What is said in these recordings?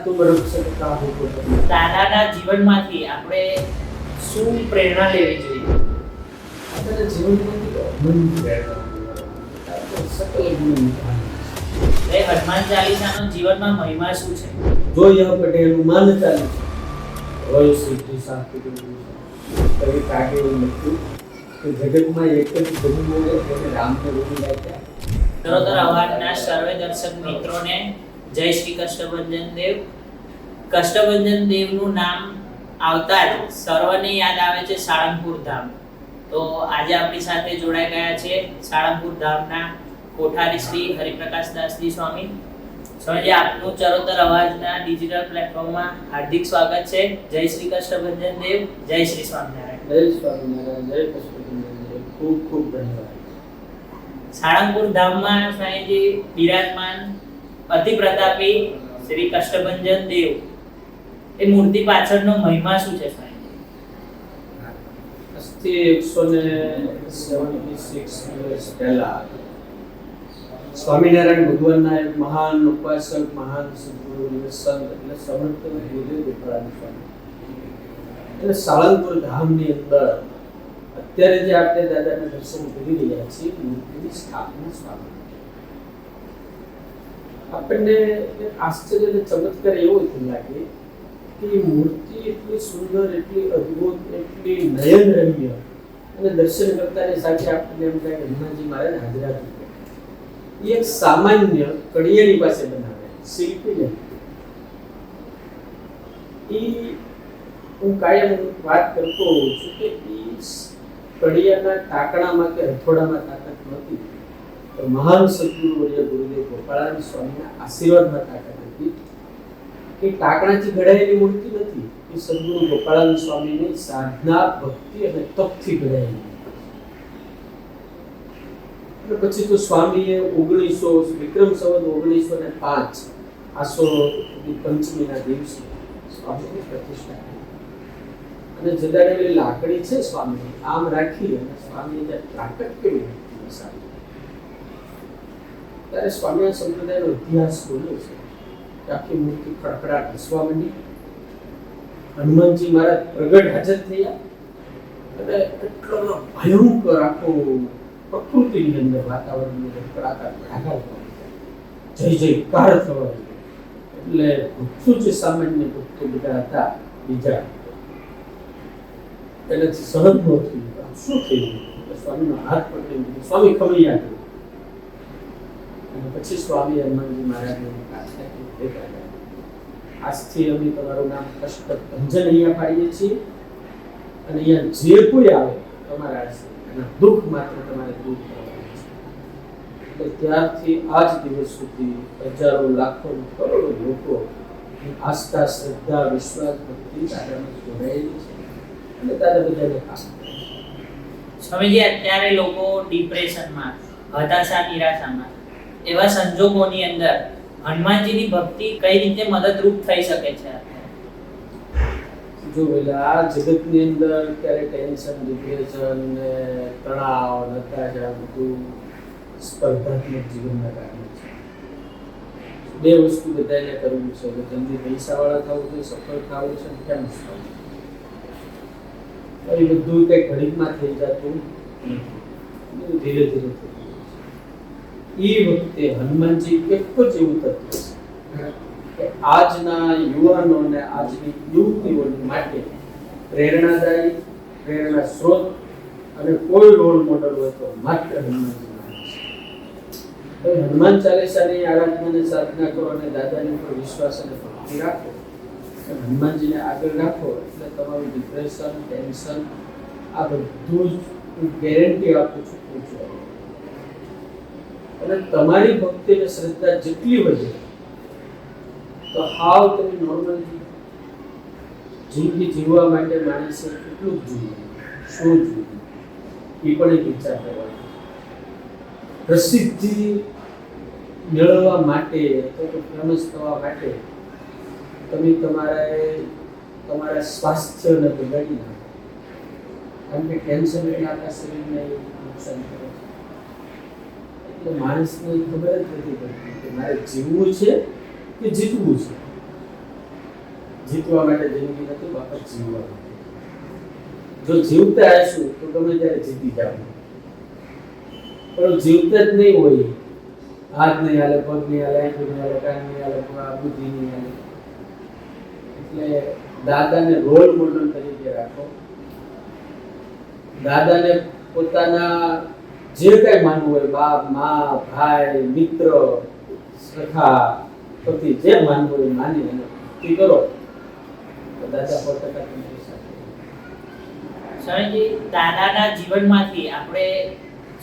तुम रक्षक काहू को बने। દાદાના જીવનમાંથી આપણે શું પ્રેરણા લેવી જોઈએ? અત્યારે જીવનમાંથી મન પ્રેરણા તો સકલ ગુણ નિધાન એ હનુમાન ચાલીસાનો જીવનમાં મહિમા શું છે? जो यह पढ़े हनुमान चालीसा वह सिद्धि शांति कभी कागे लख्યું કે જગતમાં એક જ ધર્મ હોય એટલે રામને રોકી લાગ્યા. ચરોતર અવાજના સર્વે દર્શક મિત્રોને જય શ્રી કષ્ટભંજન દેવ. કષ્ટભંજન દેવનું નામ આવતા જ સર્વને યાદ આવે છે સાળંગપુર ધામ. તો આજે આપણી સાથે જોડાઈ ગયા છે સાળંગપુર ધામના કોઠારી શ્રી હરિપ્રકાશ દાસજી સ્વામી. સ્વામીજી, આપનું ચરોતર અવાજના ડિજિટલ પ્લેટફોર્મમાં હાર્દિક સ્વાગત છે. જય શ્રી કષ્ટભંજન દેવ, જય શ્રી સ્વામિનારાયણ. જય સ્વામિનારાયણ, જય કૃષ્ણ, ખૂબ ખૂબ ધન્યવાદ. સાળંગપુર ધામમાં સ્વામીજી બિરાજમાન અતિ પ્રતાપી શ્રી કષ્ટભંજન દેવ, એ મૂર્તિ પાછળનો મહિમા શું છે સ્વામીજી? આજથી 176 વર્ષ પહેલા સ્વામિનારાયણ ભગવાનના એક મહાન ઉપાસક, મહાન સદગુરુ સંત એટલે સમર્થ ગુરુદેવ ગોપાળાનંદ સ્વામી એટલે સાળંગપુર ધામની અંદર અત્યારે જે આપણે દાદાના દર્શન કરી રહ્યા છીએ મૂર્તિની સ્થાપના સ્વામી. આપણને આશ્ચર્ય અને ચમત્કાર એવો લાગે કે એ મૂર્તિ એટલી સુંદર, એટલી અદ્ભુત, એટલી નયનરમ્ય અને દર્શન કરતાની સાથે આપણને એમ થાય કે હનુમાનજી મહારાજ હાજરા થઈ. એક સામાન્ય કડિયાની પાસે બનાવે શિલ્પી ને હું કાયમ વાત કરતો હોઉં છું કે કડિયાના ટાંકણામાં કે હથોડામાં તાકાત નહોતી, તો મહાન સદગુરુ ગુરુદેવ ગોપાળાનંદ સ્વામીના આશીર્વાદમાં તાકાત હતી કે ટાંકણાથી ઘડાયેલી મૂર્તિ નથી, એ સદગુરુ ગોપાળાનંદ સ્વામીની સાધના, ભક્તિ અને તપથી ઘડાયેલી. પછી તો સ્વામીએ 1900 વિક્રમ સંવત 1905 આસો પંચમીના દિવસે સ્વામીની પ્રતિષ્ઠા કરી. અને જગાડેલી લાકડી છે સ્વામી આમ રાખી અને સ્વામીએ જે ત્રાટક કરી ત્યારે સ્વામી સંપ્રદાયનો ઇતિહાસ બોલ્યો છે કે આખી મૂર્તિ ખડખડાટ હસવા માંડી. હનુમાનજી મહારાજ પ્રગટ હાજર થયા અને એટલો ભયંકર આખો પ્રકૃતિની અંદર વાતાવરણની અંદર કડાકા જય જયકાર થવા એટલે ભક્તો જે સામાન્ય ભક્તો બધા હતા બીજા એનાથી સહજ ન થયું. શું થયું? સ્વામીનો હાથ પકડી સ્વામી ખમૈયા કર્યું અને પછી સ્વામી હનુમાનજી મહારાજને પ્રાર્થના કરી, આજથી અમે તમારું નામ કષ્ટભંજન અહીંયા પાડીએ છીએ અને અહીંયા જે કોઈ આવે તમારા એના દુઃખ માત્ર તમારે દૂર કરવાનું છે. એટલે ત્યારથી આજ દિવસ સુધી હજારો, લાખો, કરોડો લોકો આસ્થા, શ્રદ્ધા, વિશ્વાસ, ભક્તિ દાદામાં જોડાયેલી છે અને દાદા બધાને કામ. સ્વામીજી, અત્યારે લોકો ડિપ્રેશનમાં, હતાશા, નિરાશામાં, એવા સંજોગોની અંદર હનુમાનજીની ભક્તિ કઈ રીતે મદદરૂપ થઈ શકે છે? જો પેલા આ જગતની અંદર ક્યારે ટેન્શન, ડિપ્રેશન ને તણાવ, હતાશા બધું સ્પર્ધાત્મક જીવનના કારણે છે. બે વસ્તુ બધાને કરવું છે કે જલ્દી પૈસાવાળા થવું છે, સફળ થવું છે, કેમ એ બધું કંઈ ઘડીકમાં થઈ જતું નથી, ધીરે ધીરે થઈ જાય. એ વખતે હનુમાનજી એક જ એવું તત્વ છે કે આજના યુવાનોને, આજની યુવતીઓને માટે પ્રેરણાદાયી, પ્રેરણા સ્ત્રોત અને કોઈ રોલ મોડલ હોય તો માત્ર હનુમાનજી મહારાજ છે. હનુમાન ચાલીસાની આરાધના અને સાધના કરો અને દાદાની પર વિશ્વાસ અને ભક્તિ રાખો, હનુમાનજીને આગળ રાખો એટલે તમારું ડિપ્રેશન, ટેન્શન આ બધું જ હું ગેરંટી આપું છું પૂછો. અને તમારી ભક્તિ અને શ્રદ્ધા જેટલી વધે તો હાવ તમે નોર્મલ જિંદગી જીવવા માટે માણસે કેટલું જ જોઈએ, શું જોઈએ એ પણ એક વિચાર કરવાનો. પ્રસિદ્ધિ મેળવવા માટે અથવા ફેમસ થવા માટે તમે તમારા સ્વાસ્થ્યને બગાડી નાખો, કારણ કે ટેન્શન એટલે આપણા શરીરને નુકસાન કરે છે. એટલે માણસને ખબર જ નથી પડતી કે મારે જીવવું છે કે જીતવું છે. જીતવા માટે જિંદગી નથી, બાપા જીવવા માટે. જો જીવતા હશું તો ગમે ત્યારે જીતી જાવ, પણ જીવતા જ નહીં હોય, હાથ નહીં હાલે, પગ નહીં હાલે, આંખ નહીં હાલે, કાન નહીં હાલે, બુદ્ધિ નહીં હાલે, એટલે દાદાને રોલ મોડલ તરીકે રાખો. દાદાને પોતાના જે કઈ માનવું હોય, બાપ, મા, ભાઈ, મિત્ર, સખા, પતિ, જે માનવું હોય માની અને ભક્તિ કરો તો દાદા 100% તમારી સાથે. સ્વામીજી, દાદાના જીવનમાંથી આપણે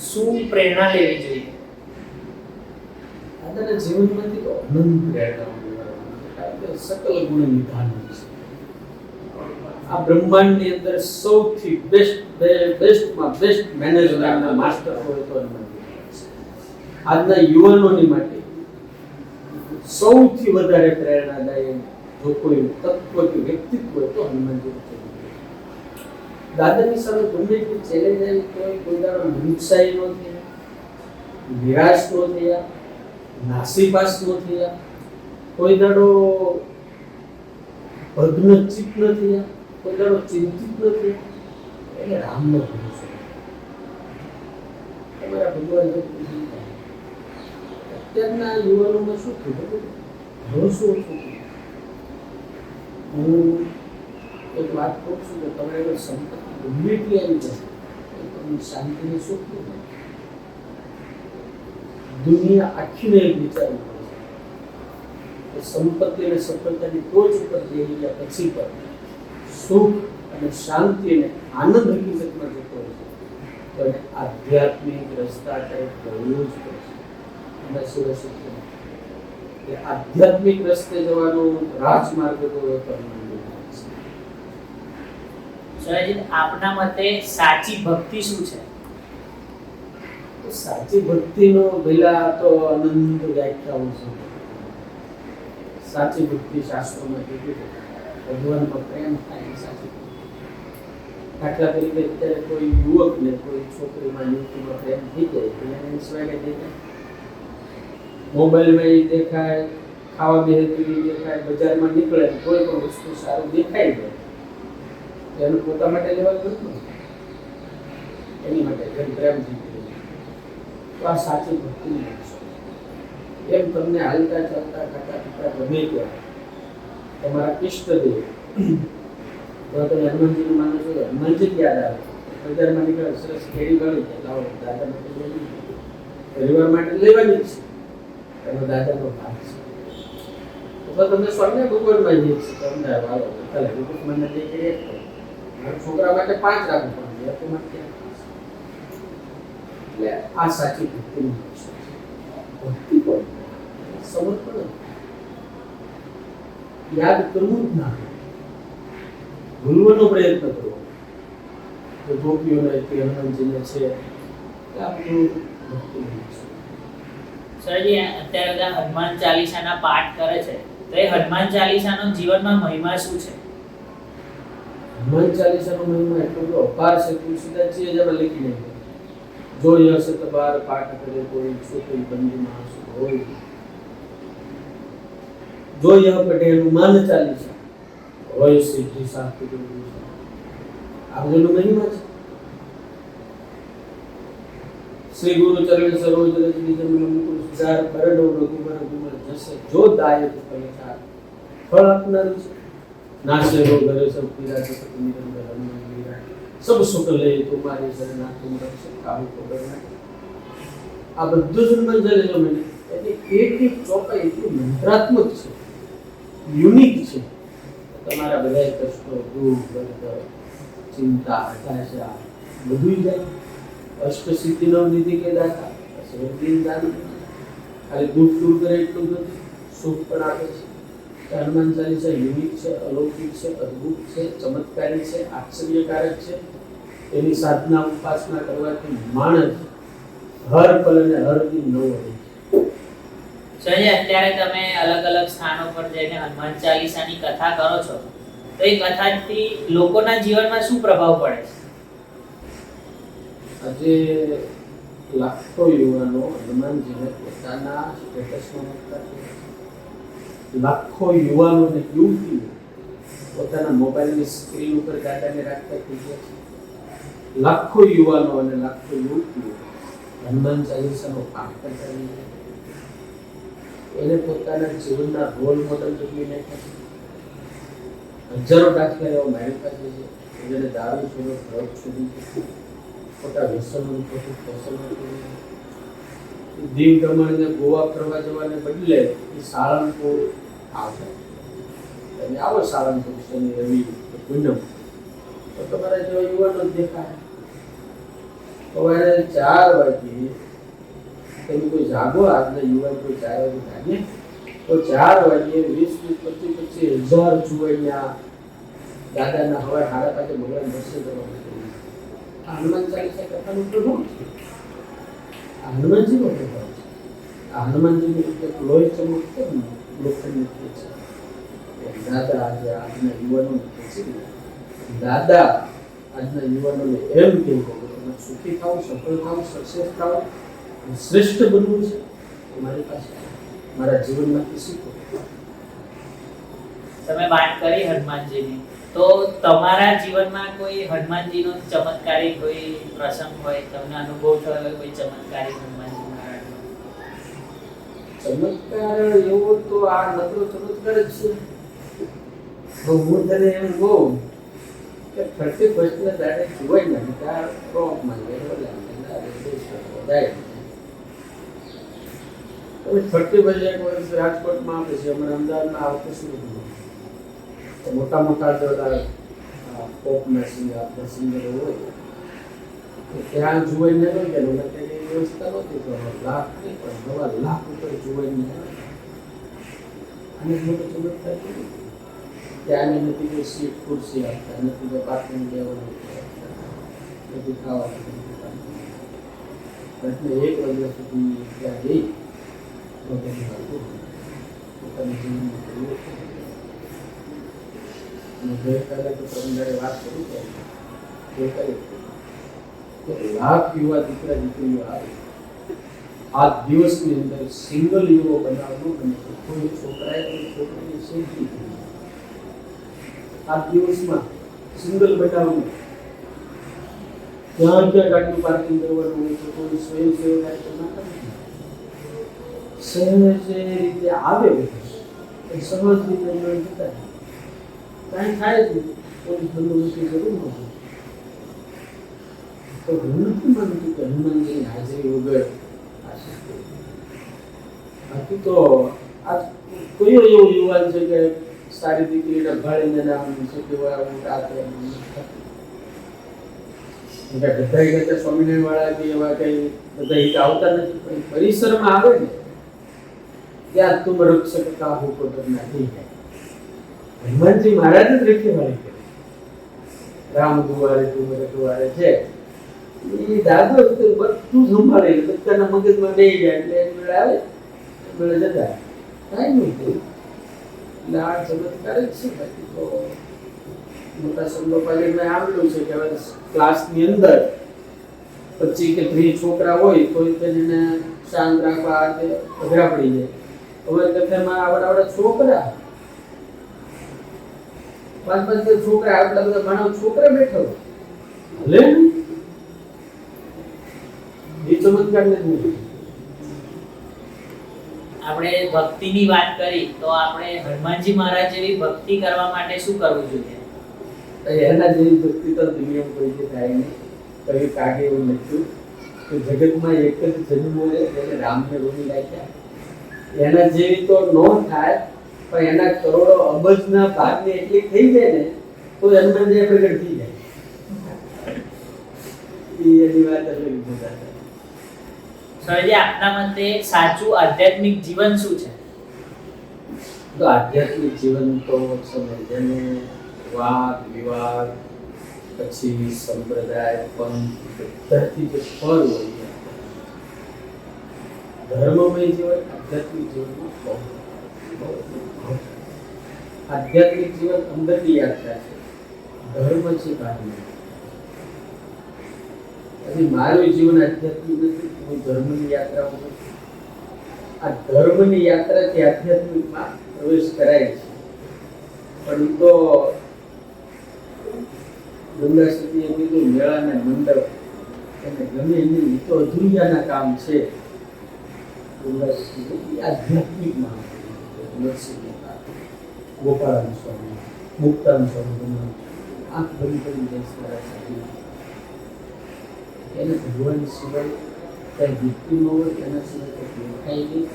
શું પ્રેરણા લેવી જોઈએ? દાદાના જીવનમાંથી તો અનંત પ્રેરણાઓ લેવાની છે, કારણ કે સકલ ગુણ નિધાન છે. આ બ્રહ્માંડની અંદર સૌથી બેસ્ટમાં બેસ્ટ મેનેજમેન્ટના માસ્ટર હોય તો આજના યુવાનોની માટે સૌથી વધારે પ્રેરણાદાયક જો કોઈ તત્વ કે વ્યક્તિત્વ હોય તો હનુમાનજી છે. દાદાની સામે ગમે એટલી ચેલેન્જ આવી કોઈ દાડો નિરુત્સાહી ન થયા, નિરાશ ન થયા, નાસીપાસ ન થયા, કોઈ દાડો ભગ્નચિત્ત ન થયા, કોઈ દાડો ચિંતિત ન થયા. એટલે રામનો ભરોસો. તમારા ભગવાન અત્યારના યુવાનોમાં શું થયું? ભરોસો ઓછો થયો. હું એક વાત કહું છું કે તમારે સંપત્તિ ગમે એટલી આવી જાય તમને શાંતિને સુખ નહીં મળે. દુનિયા આખીને એક વિચારવું પડે છે સંપત્તિ અને સફળતાની ટોચ ઉપર જઈ ગયા પછી પણ સુખ અને શાંતિ અને આનંદ હકીકતમાં જતો હોય છે તો એને આધ્યાત્મિક રસ્તા કંઈક કરવું જ પડશે. એના સિવાય શક્ય નથી. એ આધ્યાત્મિક રસ્તે જવાનો રાજમાર્ગ તો સ્વામીજી, આપના મતે સાચી ભક્તિ શું છે? સાચી ભક્તિનો પહેલા તો અનંત વ્યાખ્યાઓ છે. સાચી ભક્તિ શાસ્ત્રોમાં કીધું છે ભગવાનમાં પ્રેમ થાય સાચી ભક્તિ. દાખલા તરીકે અત્યારે કોઈ યુવકને કોઈ છોકરીમાં યુવતીમાં પ્રેમ થઈ જાય તો એને સિવાય કઈ દેખાય? મોબાઈલમાં એ દેખાય, ખાવા બેસતી દેખાય, બજારમાં નીકળે કોઈ પણ વસ્તુ સારું દેખાય જાય એનું પોતા માટે લેવાનું નથી, એની માટે જેમ પ્રેમ થઈ ગયો. તો આ સાચી ભક્તિ એમ તમને હાલતા ચાલતા ખાતા પીતા ગમે ત્યાં તમારા ઇષ્ટદેવ તો તમે હનુમાનજીનું માનો છો તો હનુમાનજી યાદ આવે. બજારમાં નીકળે સરસ કેરી ગળી જાય, લાવો દાદા માટે લેવી, પરિવાર માટે લેવાની જ છે, એનો દાદાનો ભાગ છે. તો તમને સ્વામી ભગવાનમાં જે છે તમને વાલો ચાલે મને જે કરીએ છોકરા માટે 5 રાખવું પડે, એટલે આ સાચી ભક્તિની ભક્તિ પણ સમર્પણ યાદ કરવું જ ના, ભૂલવાનો પ્રયત્ન કરવો. તો ગોપીઓને કે હનુમાનજીને છે આ બધું ભક્તિનું છે. સરજી, અત્યારે બધા હનુમાન ચાલીસાના પાઠ કરે છે તો એ હનુમાન ચાલીસાનો જીવનમાં મહિમા શું છે? હનુમાન ચાલીસાનો મહિમા એટલો બધો અપાર છે તુલસીદાસજીએ જેમાં લખી નાખ્યો. જો યશ તબાર પાઠ કરે કોઈ છોકરી બંદી માણસ હોય, જો યહ પઢે હનુમાન ચાલીસા હોય સિદ્ધિ શાંતિ. આ બધું મહિમા છે. શ્રી ગુરુ ચરણ સરોજ રજની જમન મુકુલ સુધાર બરડો રઘુબર ગુમર જસે જો દાયક પૈસા ફળ આપનારું છે. નાશે રો ઘરે સબ પીરા છે નિરંતર હનુમાન વીરા સબ સુખ લે તુમારી શરણા તુમ રક્ષક કાહુ કો ડરના. આ બધું જ હનુમાન ચાલીસા મને એટલે એક એક ચોપાઈ એટલું મંત્રાત્મક છે, યુનિક છે. તમારા બધા કષ્ટો, દુઃખ, દર્દ, ચિંતા, હતાશા બધું જાય. અષ્ટ સિદ્ધિ નવ નિધિ કે દાતા સર્વદીન દાન. ખાલી દુઃખ દૂર કરે એટલું નથી, સુખ પણ આપે છે. હનુમાન ચાલીસા યુનિક છે, અલૌકિક છે, અદ્ભુત છે, ચમત્કારી છે, આશ્ચર્યકારક છે. એની સાધના ઉપાસના કરવાથી માણસ હર પલ અને હર દિન નવો રહે. સર, અત્યારે તમે અલગ અલગ સ્થાનો પર જઈને હનુમાન ચાલીસાની કથા કરો છો તો એ કથાથી લોકોના જીવનમાં શું પ્રભાવ પડે છે? આજે લાખો યુવાનો હનુમાનજીને પોતાના સ્ટેટસમાં મૂકતા છે. લાખો યુવાનો અને યુવતીઓ પોતાના મોબાઈલની સ્ક્રીન ઉપર દાદાને રાખતા થઈ ગયા છે. લાખો યુવાનો અને લાખો યુવતીઓ હનુમાન ચાલીસાનો પાઠ કરતા થઈ ગયા છે. એને પોતાના જીવનના રોલ મોડલ બદલી નાખ્યા છે. હજારો દાખલા એવા મારી પાસે છે કે જેને દારૂ છોડો, ડ્રગ છોડી, ખોટા વ્યસનો દીવ દમણ ને ગોવા ફરવા જવાને બદલે એ સાળંગપુર આવતા. તમે આવો સાળંગપુર શનિ રવિ પૂનમ તો તમારા જેવા યુવાનો જ દેખાય. સવારે 4 વાગે તમે કોઈ જાગો, આજના યુવાન કોઈ 4 વાગે જાગે તો 4 વાગે 20-25 હજાર જુવાનિયા દાદાના હવાર 5:30 ભગવાન દર્શન કરવા માટે. આ હનુમાન ચાલીસા કથાનું પ્રભાવ છે. આ હનુમાનજીનો પ્રભાવ છે. આ હનુમાનજીનું એક લોહી ચમકતો લોખંડની છે. દાદા આજે આજના યુવાનોને કહે છે, દાદા આજના યુવાનોને એમ કહેવું કે તમે સુખી થાઓ, સફળ થાઓ, સક્સેસ થાઓ, શ્રેષ્ઠ બનવું છે મારી પાસે મારા જીવનમાંથી શીખો. તમે વાત કરી હનુમાનજીની, તો તમારા જીવનમાં કોઈ હનુમાનજીનો ચમત્કારી કોઈ પ્રસંગ હોય, તમને અનુભવ થયો હોય કોઈ ચમત્કારી હનુમાનજી મહારાજનો? ચમત્કાર એવો તો આ નકરો ચમત્કાર જ છે. હું તને એમ કહું કે 31st ના દાડે જોઈ નથી તાર પ્રોપમાં તમે 30 એક વર્ષ રાજકોટમાં આપણે છે, હમણાં અમદાવાદમાં આવતો શું મોટા મોટા પોપના સિંગર હોય ત્યાં જોઈને ન ગયેલું તેની વ્યવસ્થા નહોતી તો લાખ નહીં પણ 9 લાખ ઉપર જોઈને અને મોટો ચમત્કાર કર્યો. ત્યાં નથી કોઈ સીટ ખુરશી આપતા, નથી કોઈ પાર્કિંગ લેવાનું, નથી ખાવાનું. એટલે 1 વાગ્યા સુધી ત્યાં જઈ પોતાના જીવનમાં કર્યું. અને ગઈકાલે તો તમને વાત કરું કે ગઈકાલે લાખ યુવા દીકરા દીકરીઓ આવે આ દિવસની અંદર સિંગલ યુવો બનાવવું અને કોઈ છોકરાએ કોઈ છોકરીની સેફટી કરી આ દિવસમાં સિંગલ બનાવવું. ત્યાં ગાડીનું પાર્કિંગ કરવાનું હોય તો કોઈ સ્વયંસેવક સહજ રીતે આવે સહજ રીતે જતા કાંઈ થાય જ નહીં. પોલીસ બંદોબસ્તની જરૂર નથી. તો હું નથી માનતું કે હનુમાનજીની હાજરી વગર આ શક્ય. બાકી તો આ કોઈ એવો યુવાન છે કે સારી દીકરીને ભાળીને નામ છે કે બધા કરતા સ્વામિનારાયણ વાળા કે એવા કઈ બધા આવતા નથી, પણ પરિસરમાં આવે ને ત્યાં તુમ રક્ષક કા હો કો ડરના નહીં હૈ. હનુમાનજી મહારાજ જ રખેવાળી કરે. રામ દુવારે તુમ રખવારે છે એ દાદો બધું સંભાળે, બધાના મગજમાં બેસી જાય એટલે એની આવે એટલે જતા કાંઈ નહીં થયું. એટલે આ ચમત્કાર જ છે. બાકી તો મોટા સંલોપાલીમાં આવેલું છે કે હવે ક્લાસની અંદર 25 કે 30 છોકરા હોય તો એને શાંત રાખવા અઘરા પડી જાય. હવે કથામાં આવડા છોકરા 5-5 છોકરા આટલા બધા ભણાવ છોકરા બેઠો ભલે એ ચમત્કાર નથી. આપણે ભક્તિની વાત કરી તો આપણે હનુમાનજી મહારાજ જેવી ભક્તિ કરવા માટે શું કરવું જોઈએ? એના જેવી ભક્તિ તો દુનિયામાં કોઈ જે થાય નહીં. કવિ કાગે એવું લખ્યું કે જગતમાં એક જ જન્મ હોય તેને રામને રોમી નાખ્યા. એના જેવી તો ન થાય પણ એના કરોડો અબજના ભાગની એટલી થઈ જાય ને તો હનુમાનજી પ્રગટ થઈ જાય. એની વાત અલગ બધા. સરજી, આપના મતે સાચું આધ્યાત્મિક જીવન શું છે? તો આધ્યાત્મિક જીવન તો સમય જેને વાદ વિવાદ પછી સંપ્રદાય પંથ બધાથી જે ફળ હોય ધર્મમય જીવન આધ્યાત્મિક જીવનમાં બહુ આધ્યાત્મિક જીવન અંદરની યાત્રા છે, ધર્મ છે બહારની. હજી મારું જીવન આધ્યાત્મિક નથી, હું ધર્મની યાત્રા કરું. આ ધર્મની યાત્રાથી આધ્યાત્મિકમાં પ્રવેશ કરાય છે, પણ તો ગંગા સતીએ કીધું મેળાને મંડપ એને ગમે નહીં, એ તો અધૂરિયાના કામ છે. ગંગા સતી કીધું, એ આધ્યાત્મિકમાં નરસિંહ ગોપાળાનું સ્વામી, મુક્તાનું સ્વામી, આંખ બંધ કરી બેસનારા સાધુ. એને ભગવાન સિવાય કઈ દીકરી ન હોય, એના સિવાય કંઈ દેખાય નહીં.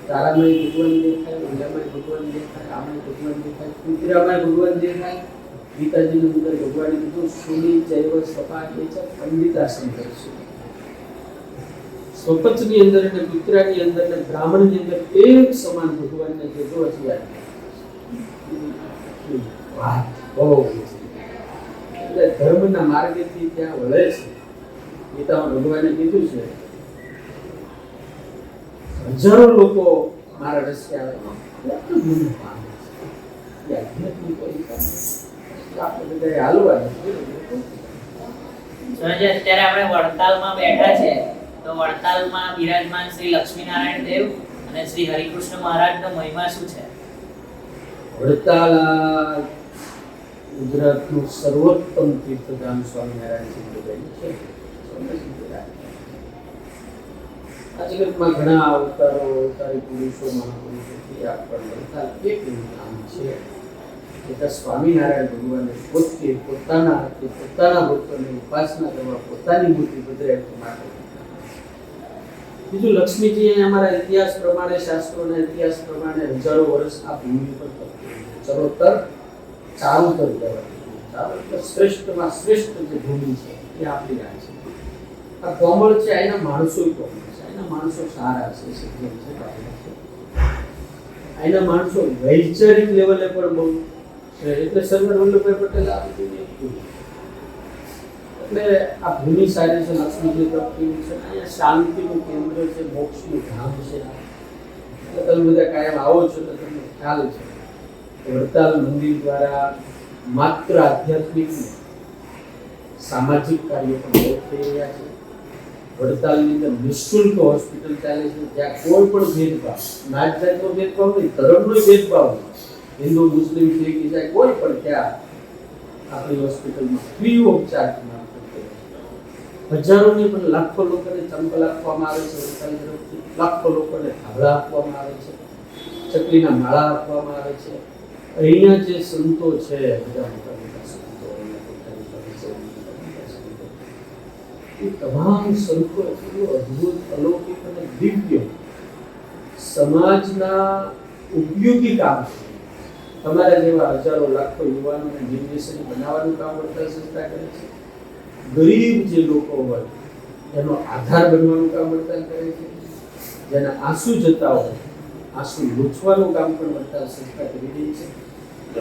તારામાં ભગવાન દેખાય, ઓલામાં ભગવાન દેખાય, આમાં ભગવાન દેખાય, કુતરામાં ભગવાન દેખાય. ગીતાજીની અંદર ભગવાને કીધું સુની ચૈવ સપાટે છે પંડિતાસન કરશું. સ્વપચની અંદર અને કુતરાની અંદર અને બ્રાહ્મણની અંદર એક સમાન ભગવાનને જોજો છે. વાત બહુ એટલે ધર્મના માર્ગેથી ત્યાં વળે છે. ગીતામાં ભગવાને કીધું છે હજારો લોકો મારા રસ્તે આવે એટલું ગુણ પામે છે. આધ્યાત્મિક આપણે બધા હાલવાનું. અત્યારે આપણે વડતાલમાં બેઠા છે, તો વડતાલમાં બિરાજમાન શ્રી લક્ષ્મીનારાયણ દેવ અને શ્રી હરિકૃષ્ણ મહારાજનો મહિમા શું છે? વડતાલ ગુજરાતનું સર્વોત્તમ તીર્થધામ સ્વામિનારાયણ સિદ્ધગંજ છે. આ જગતમાં ઘણા અવતારી પુરુષો મહાપુરુષોથી આ પણ વડતાલ એક એવું નામ છે કે સ્વામિનારાયણ ભગવાને પોતે પોતાના હાથે પોતાના ભક્તોની ઉપાસના કરવા પોતાની મૂર્તિ પધરાવી માટે. બીજું લક્ષ્મીજી અમારા ઇતિહાસ પ્રમાણે, શાસ્ત્રોના ઇતિહાસ પ્રમાણે હજારો વર્ષ આ ભૂમિ પર ચરોતર ચારુતર કહેવાય. શ્રેષ્ઠમાં શ્રેષ્ઠ જે ભૂમિ છે એ આપણી આ છે. આ કોમળ છે, એના માણસો કોમળ છે, એના માણસો સારા છે, સજ્જન છે, એના માણસો વૈચારિક લેવલે પણ બહુ છે. એટલે સરદાર વલ્લભભાઈ પટેલ આ બધું એટલે આ ભૂમિ સારી છે, લક્ષ્મીજી તરફથી છે. અહીંયા શાંતિનું કેન્દ્ર છે, મોક્ષનું ધામ છે. એટલે તમે બધા કાયમ આવો છો તો તમને ખ્યાલ છે વડતાલ મંદિર દ્વારા માત્ર આધ્યાત્મિક સામાજિક કાર્યો પણ બહુ થઈ રહ્યા છે. વડતાલની અંદર નિઃશુલ્ક હોસ્પિટલ ચાલે છે, જ્યાં કોઈ પણ ભેદભાવ, નાત જાતનો ભેદભાવ નહીં, ધર્મનો ભેદભાવ નહીં, હિન્દુ મુસ્લિમ શીખ ઈસાઈ કોઈ પણ ત્યાં આપણી હોસ્પિટલમાં ફ્રી ઓફ ચાર્જમાં હજારોની પણ લાખો લોકોને ચંપલ આપવામાં આવે છે. વડતાલ તરફથી લાખો લોકોને ધાબળા આપવામાં આવે છે, ચકલીના માળા આપવામાં આવે છે. અહીંયા જે સંતો છે, બધા મોટા મોટા સંતો, એ તમામ સંતો એટલું અદ્ભુત, અલૌકિક અને દિવ્ય સમાજના ઉપયોગી કામ છે. તમારા જેવા હજારો લાખો યુવાનોને નિર્દેશન બનાવવાનું કામ વડતાલ સંસ્થા કરે છે. ગરીબ જે લોકો હોય એનો આધાર બનવાનું કામ વડતાલ કરે છે. જેના આંસુ જતા હોય આંસુ લૂછવાનું કામ પણ વડતાલ સંસ્થા કરી રહી છે.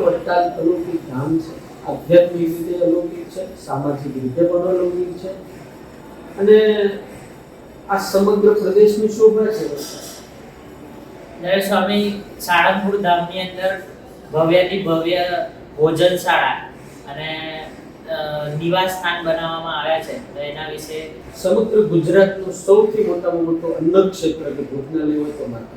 વડતાલ અલૌકિક ધામ છે, આધ્યાત્મિક રીતે અલૌકિક છે, સામાજિક રીતે પણ અલૌકિક છે અને આ સમગ્ર પ્રદેશની શોભા છે. જ્યારે સ્વામી સાળંગપુર ધામની અંદર ભવ્યથી ભવ્ય ભોજનશાળા અને નિવાસ સ્થાન બનાવવામાં આવ્યા છે, તો એના વિશે સમગ્ર ગુજરાતનું સૌથી મોટામાં મોટું અન્ન ક્ષેત્ર કે ભોજનાલય હોય તો માત્ર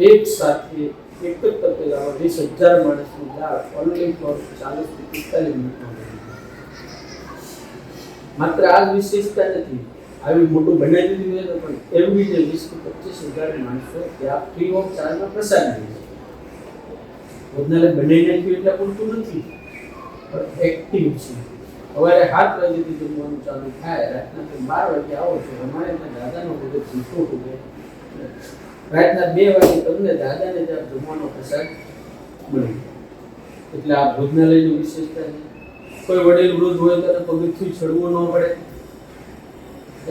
એક સાથે એક જ તપેલામાં 20,000 માણસની દાળ ઓનલી ફોર 40 થી 45 મિનિટમાં માત્ર આ જ વિશેષતા નથી. આવી મોટું બનાવી દીધું હોય પણ એવરી ડે 20 થી 25,000 માણસો ત્યાં ફ્રી ઓફ ચાર્જમાં પ્રસાદ લે છે. ભોજનાલય બનાવી નાખ્યું એટલે પૂરતું નથી, પણ એક્ટિવ છે. સવારે 7 વાગ્યાથી જમવાનું ચાલુ થાય, રાતના 12 વાગે આવો છો. અમારે ત્યાં દાદાનો બધો જીતો ઉભે, રાતના 2 વાગે તમને દાદાને ત્યાં જમવાનો પ્રસાદ મળે. એટલે આ ભોજનાલયની વિશેષતા છે. કોઈ વડીલ વૃદ્ધ હોય તો પગથિયું ચડવું ન પડે,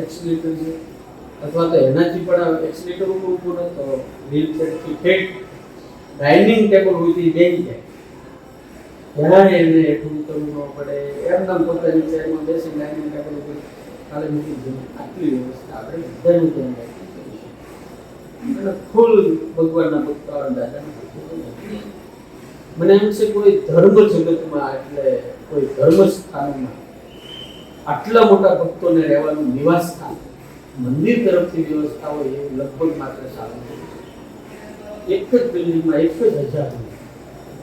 એક્સિલેટર છે, અથવા તો એનાથી પણ એક્સિલેટર ઉપર ઊભું ન તો વ્હીલચેરથી ઠેઠ ડાઇનિંગ ટેબલ હોય તે બેસી જાય, ત્યારે એને હેઠું ઉતરવું ન પડે. એમના પોતાની ચેરમાં બેસી ડાઇનિંગ ટેબલ ઉપર કાલે મૂકી દીધું. આટલી વ્યવસ્થા આપણે બધાનું ધ્યાન રાખી શકીએ અને ફૂલ ભગવાનના ભક્તો દાદાના ભક્તો. મને એમ છે કોઈ ધર્મ જગતમાં એટલે કોઈ ધર્મ સ્થાનમાં આટલા મોટા ભક્તોને રહેવાનું નિવાસ સ્થાન મંદિર તરફથી વ્યવસ્થા હોય એવું લગભગ માત્ર સારું છે. એક જ બિલ્ડિંગમાં 1,000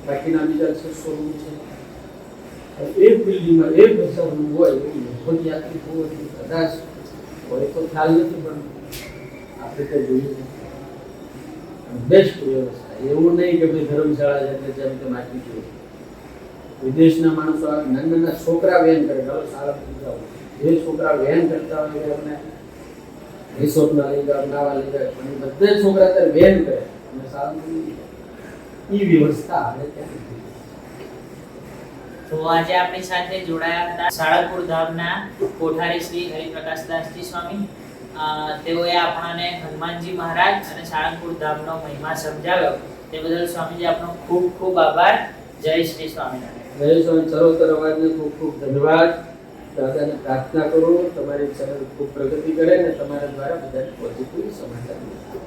બાકીના બીજા 600 રૂમ છે. એક બિલ્ડિંગમાં 1000 રૂમ હોય એવું લગભગ યાત્રિક હોય કદાચ હોય તો ખ્યાલ નથી, પણ આપણે તો જોયું બેસ્ટ વ્યવસ્થા. એવું નહીં કે ભાઈ ધર્મશાળા એટલે જેમ તેમ આપી દે. વિદેશના માણસો નાના નાના છોકરા વેન કરે, ચાલો શાળા જાઓ, જે છોકરા વેન કરતા હોય એમને રિસોર્ટમાં લઈ જાઓ, નાવા લઈ જાઓ, પણ બધા છોકરા અત્યારે વેન કરે અને શાળા એ વ્યવસ્થા આપણે ત્યાં નથી. તો આજે આપણી સાથે જોડાયા હતા સાળંગપુર ધામના કોઠારી શ્રી હરિપ્રકાશદાસજી સ્વામી. તેઓએ આપણને હનુમાનજી મહારાજ અને સાળંગપુર ધામનો મહિમા સમજાવ્યો. તે બદલ સ્વામીજી આપનો ખૂબ ખૂબ આભાર. જય શ્રી સ્વામિનારાયણ. જય સ્વામી. ચરોતર અવાજને ખૂબ ખૂબ ધન્યવાદ. દાદાને પ્રાર્થના કરું તમારી ચેનલ ખૂબ પ્રગતિ કરે અને તમારા દ્વારા બધાને પોઝિટિવ સમાચાર મળે.